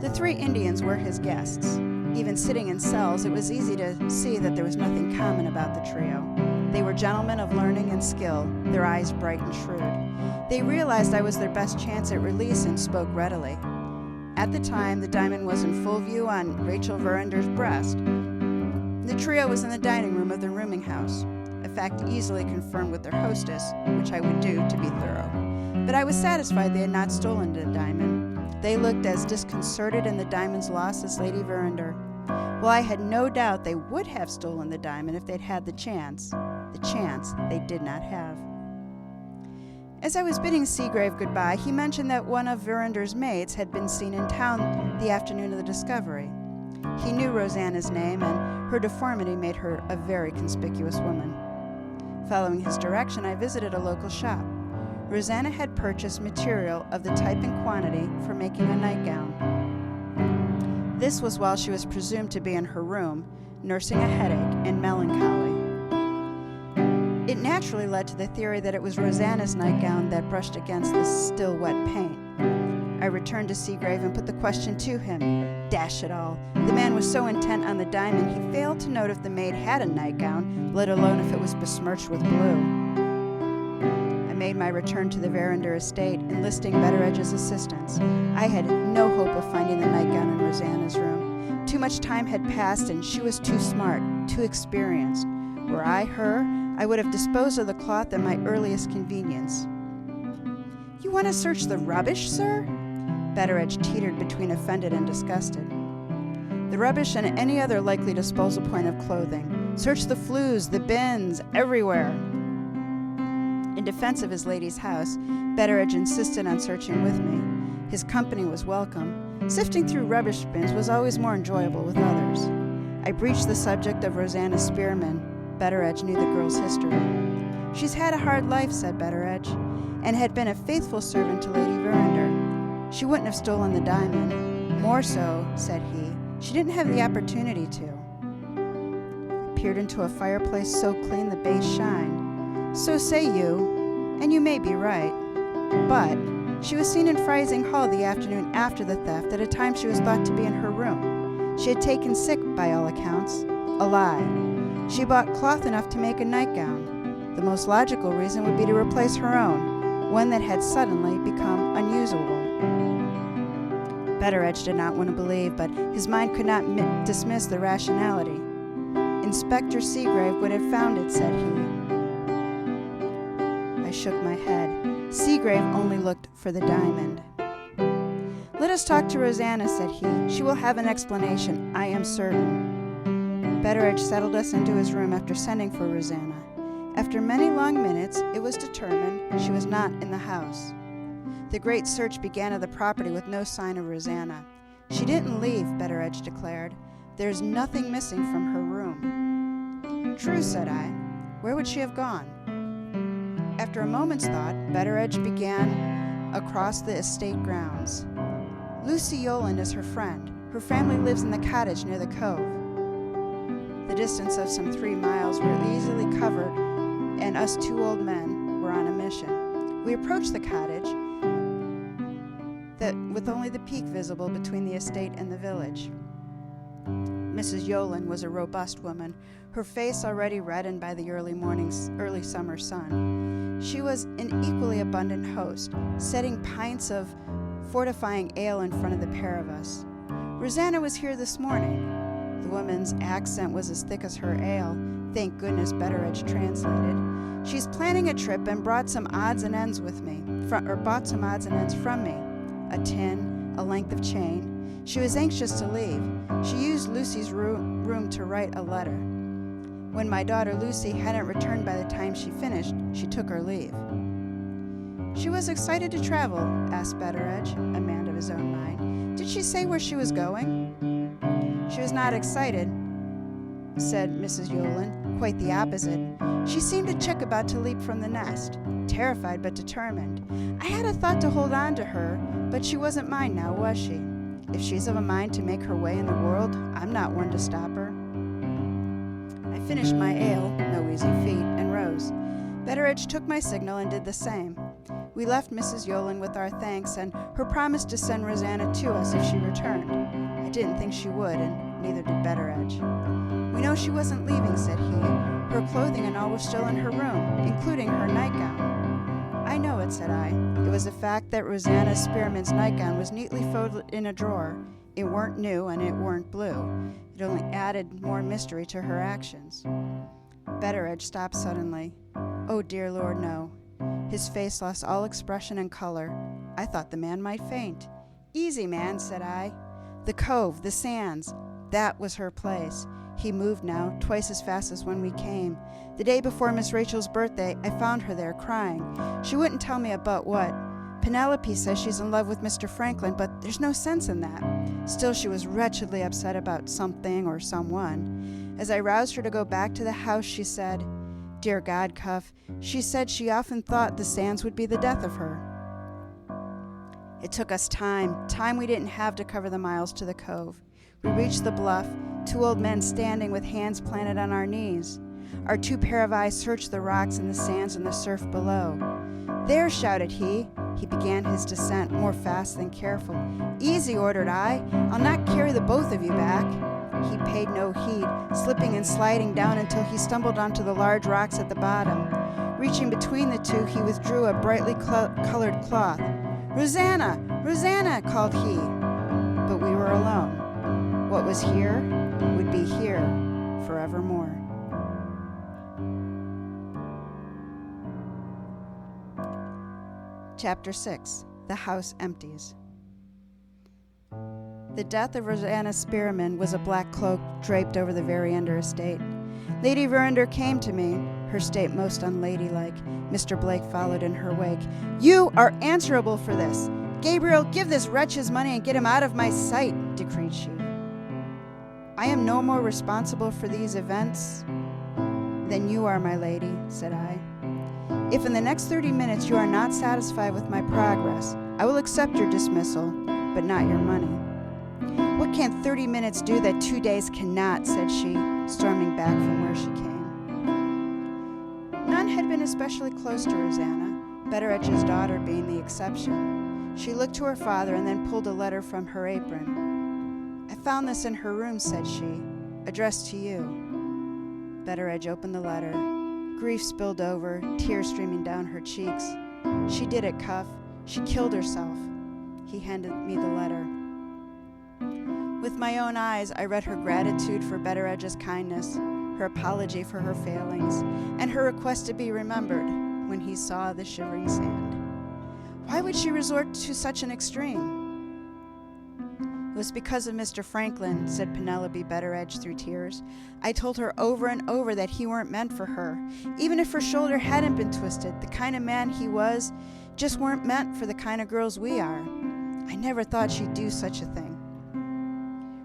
The 3 Indians were his guests. Even sitting in cells, it was easy to see that there was nothing common about the trio. They were gentlemen of learning and skill, their eyes bright and shrewd. They realized I was their best chance at release and spoke readily. At the time, the diamond was in full view on Rachel Verander's breast. The trio was in the dining room of the rooming house, a fact easily confirmed with their hostess, which I would do to be thorough. But I was satisfied they had not stolen the diamond. They looked as disconcerted in the diamond's loss as Lady Verander. Well, I had no doubt they would have stolen the diamond if they'd had the chance they did not have. As I was bidding Seagrave goodbye, he mentioned that one of Verander's maids had been seen in town the afternoon of the discovery. He knew Rosanna's name, and her deformity made her a very conspicuous woman. Following his direction, I visited a local shop. Rosanna had purchased material of the type and quantity for making a nightgown. This was while she was presumed to be in her room, nursing a headache and melancholy. It naturally led to the theory that it was Rosanna's nightgown that brushed against the still wet paint. I returned to Seagrave and put the question to him. Dash it all. The man was so intent on the diamond he failed to note if the maid had a nightgown, let alone if it was besmirched with blue. I made my return to the Verinder estate, enlisting Betteredge's assistance. I had no hope of finding the nightgown in Rosanna's room. Too much time had passed, and she was too smart, too experienced. Were I her, I would have disposed of the cloth at my earliest convenience. You want to search the rubbish, sir? Betteredge teetered between offended and disgusted. The rubbish and any other likely disposal point of clothing. Search the flues, the bins, everywhere. In defense of his lady's house, Betteredge insisted on searching with me. His company was welcome. Sifting through rubbish bins was always more enjoyable with others. I breached the subject of Rosanna Spearman. Betteredge knew the girl's history. She's had a hard life, said Betteredge, and had been a faithful servant to Lady Verinder. She wouldn't have stolen the diamond. More so, said he, she didn't have the opportunity to. I peered into a fireplace so clean the base shined. So say you, and you may be right. But she was seen in Freising Hall the afternoon after the theft at a time she was thought to be in her room. She had taken sick, by all accounts. A lie. She bought cloth enough to make a nightgown. The most logical reason would be to replace her own, one that had suddenly become unusable. Betteredge did not want to believe, but his mind could not dismiss the rationality. Inspector Seagrave would have found it, said he. I shook my head. Seagrave only looked for the diamond. Let us talk to Rosanna, said he. She will have an explanation, I am certain. Betteredge settled us into his room after sending for Rosanna. After many long minutes, it was determined she was not in the house. The great search began of the property with no sign of Rosanna. She didn't leave, Betteredge declared. There's nothing missing from her room. True, said I. Where would she have gone? After a moment's thought, Betteredge began across the estate grounds. Lucy Yolland is her friend. Her family lives in the cottage near the cove. The distance of some 3 miles were easily covered, and us 2 old men were on a mission. We approached the cottage, with only the peak visible between the estate and the village. Mrs. Yolland was a robust woman, her face already reddened by the early summer sun. She was an equally abundant host, setting pints of fortifying ale in front of the pair of us. Rosanna was here this morning. The woman's accent was as thick as her ale. Thank goodness Betteredge translated. She's planning a trip and brought some odds and ends with me, bought some odds and ends from me. A tin, a length of chain. She was anxious to leave. She used Lucy's room to write a letter. When my daughter Lucy hadn't returned by the time she finished, she took her leave. She was excited to travel, asked Betteredge, a man of his own mind. Did she say where she was going? She was not excited, said Mrs. Yolland. Quite the opposite. She seemed a chick about to leap from the nest, terrified but determined. I had a thought to hold on to her, but she wasn't mine now, was she? If she's of a mind to make her way in the world, I'm not one to stop her. I finished my ale, no easy feat, and rose. Betteredge took my signal and did the same. We left Mrs. Yolland with our thanks and her promise to send Rosanna to us if she returned. I didn't think she would, and neither did Betteredge. We know she wasn't leaving, said he. Her clothing and all was still in her room, including her nightgown. I know it, said I. It was a fact that Rosanna Spearman's nightgown was neatly folded in a drawer. It weren't new and it weren't blue. It only added more mystery to her actions. Betteredge stopped suddenly. Oh, dear Lord, no. His face lost all expression and color. I thought the man might faint. Easy, man, said I. The cove, the sands, that was her place. He moved now, twice as fast as when we came. The day before Miss Rachel's birthday, I found her there crying. She wouldn't tell me about what. Penelope says she's in love with Mr. Franklin, but there's no sense in that. Still, she was wretchedly upset about something or someone. As I roused her to go back to the house, she said, Dear God, Cuff, she said she often thought the sands would be the death of her. It took us time we didn't have to cover the miles to the cove. We reached the bluff, 2 old men standing with hands planted on our knees. Our two pair of eyes searched the rocks and the sands and the surf below. "There," shouted he. He began his descent, more fast than careful. "Easy," ordered I. "I'll not carry the both of you back." He paid no heed, slipping and sliding down until he stumbled onto the large rocks at the bottom. Reaching between the two, he withdrew a brightly colored cloth. "Rosanna! Rosanna!" called he. But we were alone. What was here would be here forevermore. Chapter 6. The House Empties. The death of Rosanna Spearman was a black cloak draped over the Veriander estate. Lady Veriander came to me, her state most unladylike. Mr. Blake followed in her wake. "You are answerable for this. Gabriel, give this wretch his money and get him out of my sight," decreed she. "I am no more responsible for these events than you are, my lady," said I. "If in the next 30 minutes you are not satisfied with my progress, I will accept your dismissal, but not your money." "What can 30 minutes do that 2 days cannot?" said she, storming back from where she came. None had been especially close to Rosanna, Betteredge's daughter being the exception. She looked to her father and then pulled a letter from her apron. "I found this in her room," said she, "addressed to you." Betteredge opened the letter. Grief spilled over, tears streaming down her cheeks. "She did it, Cuff. She killed herself." He handed me the letter. With my own eyes, I read her gratitude for Betteredge's kindness, her apology for her failings, and her request to be remembered when he saw the shivering sand. Why would she resort to such an extreme? "It was because of Mr. Franklin," said Penelope Betteredge through tears. "I told her over and over that he weren't meant for her. Even if her shoulder hadn't been twisted, the kind of man he was just weren't meant for the kind of girls we are. I never thought she'd do such a thing."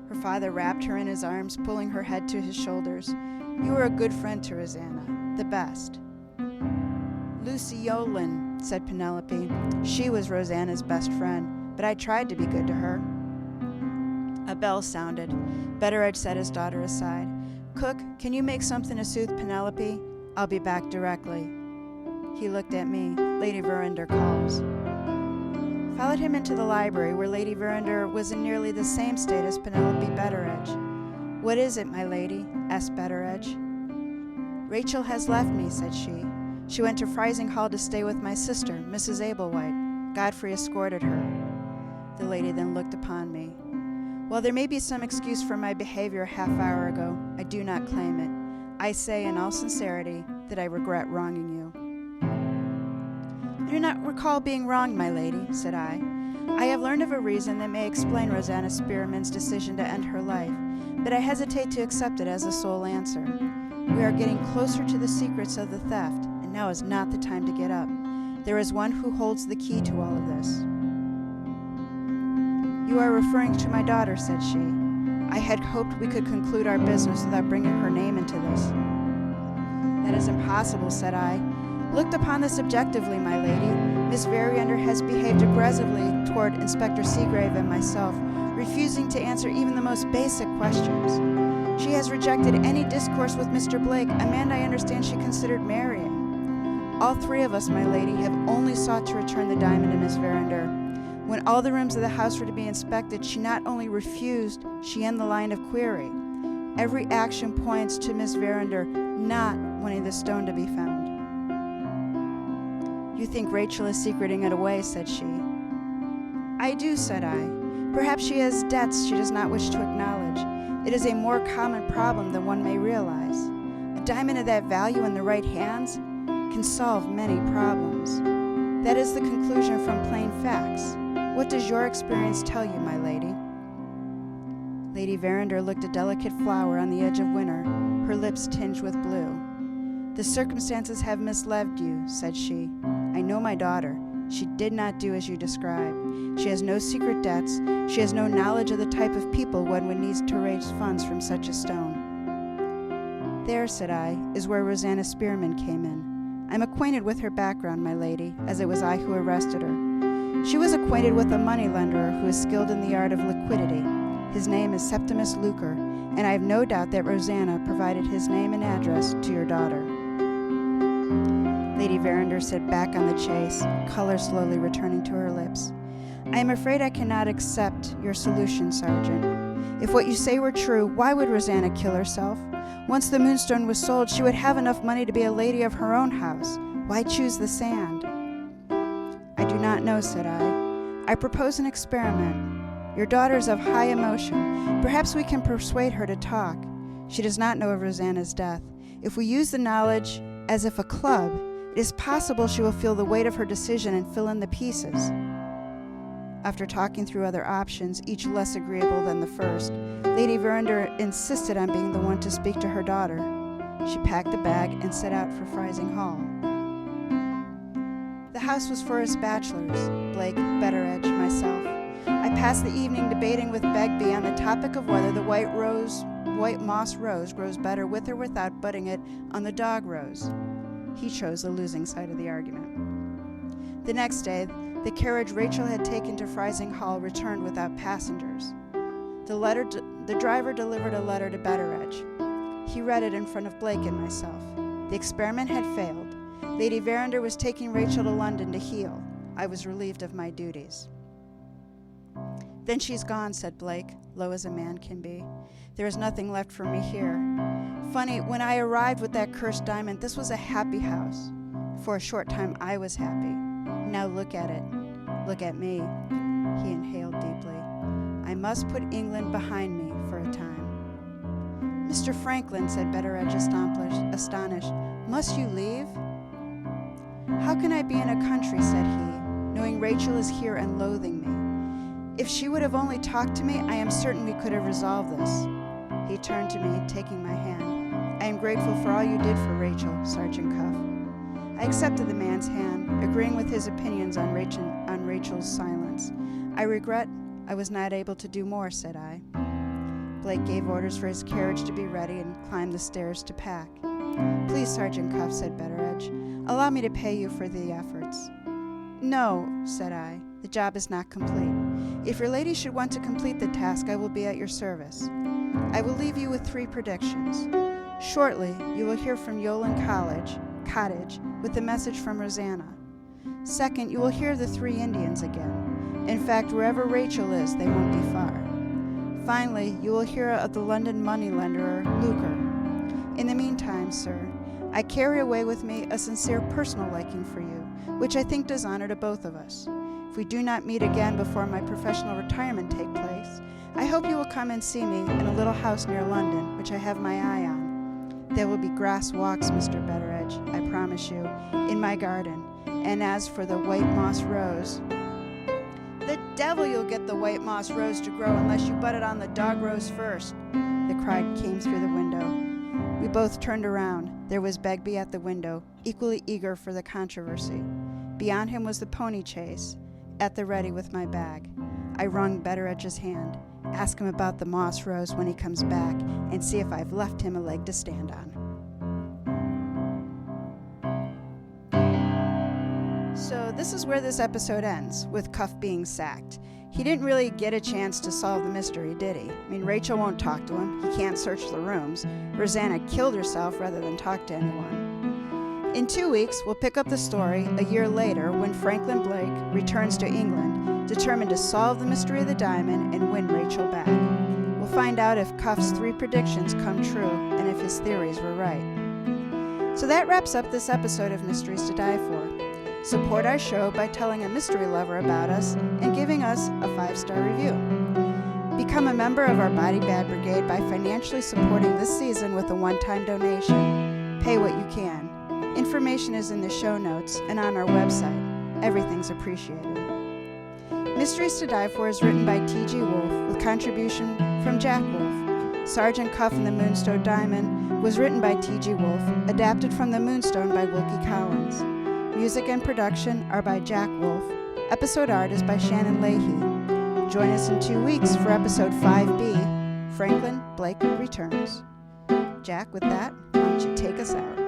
Her father wrapped her in his arms, pulling her head to his shoulders. "You were a good friend to Rosanna, the best." "Lucy Yolen," said Penelope. "She was Rosanna's best friend, but I tried to be good to her." A bell sounded. Betteredge set his daughter aside. "Cook, can you make something to soothe Penelope? I'll be back directly." He looked at me. "Lady Veriander calls." Followed him into the library, where Lady Veriander was in nearly the same state as Penelope Betteredge. "What is it, my lady?" asked Betteredge. "Rachel has left me," said she. "She went to Freising Hall to stay with my sister, Mrs. Ablewhite. Godfrey escorted her." The lady then looked upon me. "While there may be some excuse for my behavior a half-hour ago, I do not claim it. I say in all sincerity that I regret wronging you." "I do not recall being wronged, my lady," said I. "I have learned of a reason that may explain Rosanna Spearman's decision to end her life, but I hesitate to accept it as the sole answer. We are getting closer to the secrets of the theft, and now is not the time to get up. There is one who holds the key to all of this." "You are referring to my daughter," said she. "I had hoped we could conclude our business without bringing her name into this." "That is impossible," said I. "Looked upon this objectively, my lady, Miss Veriander has behaved aggressively toward Inspector Seagrave and myself, refusing to answer even the most basic questions. She has rejected any discourse with Mr. Blake, a man I understand she considered marrying. All three of us, my lady, have only sought to return the diamond to Miss Veriander. When all the rooms of the house were to be inspected, she not only refused, she ended the line of query. Every action points to Miss Veriander not wanting the stone to be found." "You think Rachel is secreting it away," said she. "I do," said I. "Perhaps she has debts she does not wish to acknowledge. It is a more common problem than one may realize. A diamond of that value in the right hands can solve many problems. That is the conclusion from plain facts. What does your experience tell you, my lady?" Lady Veriander looked a delicate flower on the edge of winter, her lips tinged with blue. "The circumstances have misled you," said she. "I know my daughter. She did not do as you describe. She has no secret debts. She has no knowledge of the type of people one would need to raise funds from such a stone." "There," said I, "is where Rosanna Spearman came in. I'm acquainted with her background, my lady, as it was I who arrested her. She was acquainted with a moneylender who is skilled in the art of liquidity. His name is Septimus Luker, and I have no doubt that Rosanna provided his name and address to your daughter." Lady Verinder sat back on the chaise, color slowly returning to her lips. "I am afraid I cannot accept your solution, Sergeant. If what you say were true, why would Rosanna kill herself? Once the Moonstone was sold, she would have enough money to be a lady of her own house. Why choose the sand?" "I do not know," said I. "I propose an experiment. Your daughter is of high emotion. Perhaps we can persuade her to talk. She does not know of Rosanna's death. If we use the knowledge as if a club, it is possible she will feel the weight of her decision and fill in the pieces." After talking through other options, each less agreeable than the first, Lady Verinder insisted on being the one to speak to her daughter. She packed the bag and set out for Freising Hall. The house was for us bachelors, Blake, Betteredge, myself. I passed the evening debating with Begbie on the topic of whether the white moss rose grows better with or without budding it on the dog rose. He chose the losing side of the argument. The next day, the carriage Rachel had taken to Freising Hall returned without passengers. The driver delivered a letter to Betteredge. He read it in front of Blake and myself. The experiment had failed. Lady Verinder was taking Rachel to London to heal. I was relieved of my duties. "Then she's gone," said Blake, low as a man can be. "There is nothing left for me here. Funny, when I arrived with that cursed diamond, this was a happy house. For a short time I was happy. Now look at it. Look at me." He inhaled deeply. "I must put England behind me for a time." "Mr. Franklin," said Betteredge, astonished, "must you leave?" "How can I be in a country," said he, "knowing Rachel is here and loathing me? If she would have only talked to me, I am certain we could have resolved this." He turned to me, taking my hand. "I am grateful for all you did for Rachel, Sergeant Cuff." I accepted the man's hand, agreeing with his opinions on Rachel's silence. "I regret I was not able to do more," said I. Blake gave orders for his carriage to be ready and climbed the stairs to pack. "Please, Sergeant Cuff," said Betteredge, "allow me to pay you for the efforts." "No," said I, "the job is not complete. If your lady should want to complete the task, I will be at your service. I will leave you with 3 predictions. Shortly, you will hear from Yolan Cottage with the message from Rosanna. Second, you will hear the 3 Indians again. In fact, wherever Rachel is, they won't be far. Finally, you will hear of the London moneylender, Lucre. In the meantime, sir, I carry away with me a sincere personal liking for you, which I think does honor to both of us. If we do not meet again before my professional retirement take place, I hope you will come and see me in a little house near London, which I have my eye on. There will be grass walks, Mr. Betteredge, I promise you, in my garden. And as for the white moss rose, the devil you'll get the white moss rose to grow unless you bud it on the dog rose first. The cry came through the window. We both turned around. There was Begbie at the window, equally eager for the controversy. Beyond him was the pony chaise, at the ready with my bag. I wrung Betteredge's hand. Ask him about the moss rose when he comes back, and see if I've left him a leg to stand on. So this is where this episode ends, with Cuff being sacked. He didn't really get a chance to solve the mystery, did he? I mean, Rachel won't talk to him. He can't search the rooms. Rosanna killed herself rather than talk to anyone. In 2 weeks, we'll pick up the story a year later when Franklin Blake returns to England, determined to solve the mystery of the diamond and win Rachel back. We'll find out if Cuff's 3 predictions come true and if his theories were right. So that wraps up this episode of Mysteries to Die For. Support our show by telling a mystery lover about us and giving us a 5-star review. Become a member of our Body Bad Brigade by financially supporting this season with a one-time donation. Pay what you can. Information is in the show notes and on our website. Everything's appreciated. Mysteries to Die For is written by TG Wolff with contribution from Jack Wolff. Sergeant Cuff and the Moonstone Diamond was written by TG Wolff, adapted from The Moonstone by Wilkie Collins. Music and production are by Jack Wolff. Episode art is by Shannon Leahy. Join us in 2 weeks for episode 5B, Franklin Blake Returns. Jack, with that, why don't you take us out?